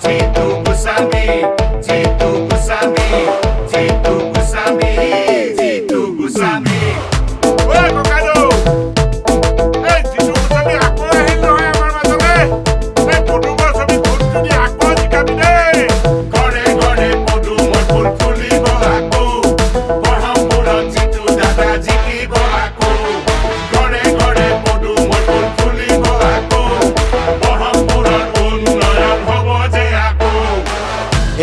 Jitu Gusami, Jitu Gusami, Jitu Gusami, Jitu Gusami. Oi, Cocado! Ei, Jitu Gusami, aku hello hai amar majole. Ei, podumor sobi phultuli aku dikabine. Gore gore podumor phul fulibo aku. Borhampurat Jitu dada jikibo aku. Gore gore podumor phul fulibo aku. Borhampurat unnoyon hobo je aku.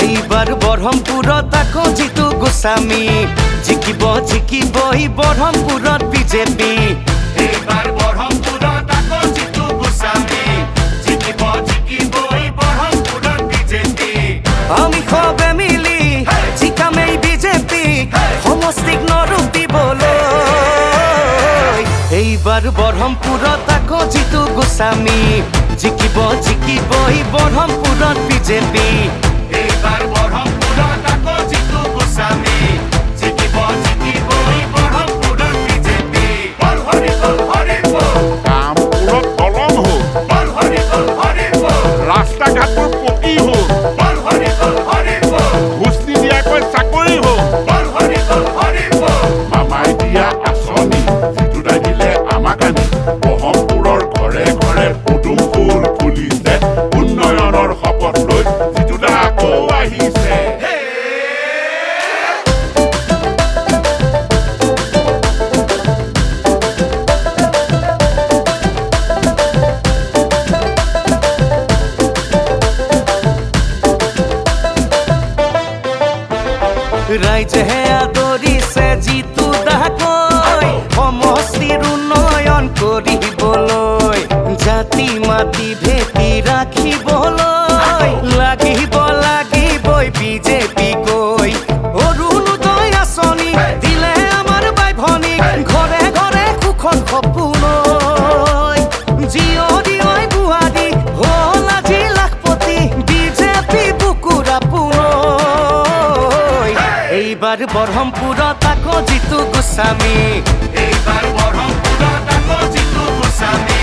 এইবার বৰহমপুৰত আকৌ জিতু গোস্বামী জিকিব জিকিবই বৰহমপুৰত BJP এইবাৰ বৰহমপুৰত আকৌ জিতু গোস্বামী জিকিব জিকিবই বৰহমপুৰত BJP আমি সবে মিলি জিকামেই BJP সমষ্টিক নৰূপ দিবলৈ এইবাৰ বৰহমপুৰত আকৌ জিতু গোস্বামী জিকিব জিকিবই বৰহমপুৰত বিজেপি এইবাৰ বৰহমপুৰত আকৌ জিতু গোস্বামী জিকিব জিকিবই বৰহমপুৰত বিজেপি বল হৰি বল কামপুৰত দলং হ'ল বল হৰি বল ৰাস্তা ঘাটবোৰ পকী হ'ল বল হৰি বল ঘোচ নিদিয়াকৈ চাকৰি হ'ল বল হৰি বল মামাই দিয়া আঁচনি জিতুদাই দিলে আমাক আনি বহমপুৰৰ ঘৰে ঘৰে পদুম ফুল ফুলিছে উন্নয়নৰ শপত লৈ জিতুদা আকৌ আহিছে ৰাইজেহে আদৰিছে জিতু দাকৈ সমষ্টিৰ উন্নয়ন কৰিবলৈ জাতি মাতি ভেটি ৰাখিবলৈ লাগিবই বিজেপি গৈ অৰুণোদয় আঁচনি দিলে আমাৰ বাই ভনীক ঘৰে ঘৰে সুখৰ সপোনৈ জীয়ৰী বুঢ়াৰী হ'ল আজি লাখপতি বিজেপি বুকুৰ আপোনৈ এইবাৰ বৰহমপুৰত আকৌ জিতু গোস্বামী এইবাৰ বৰহমপুৰত আকৌ জিতু গোস্বামী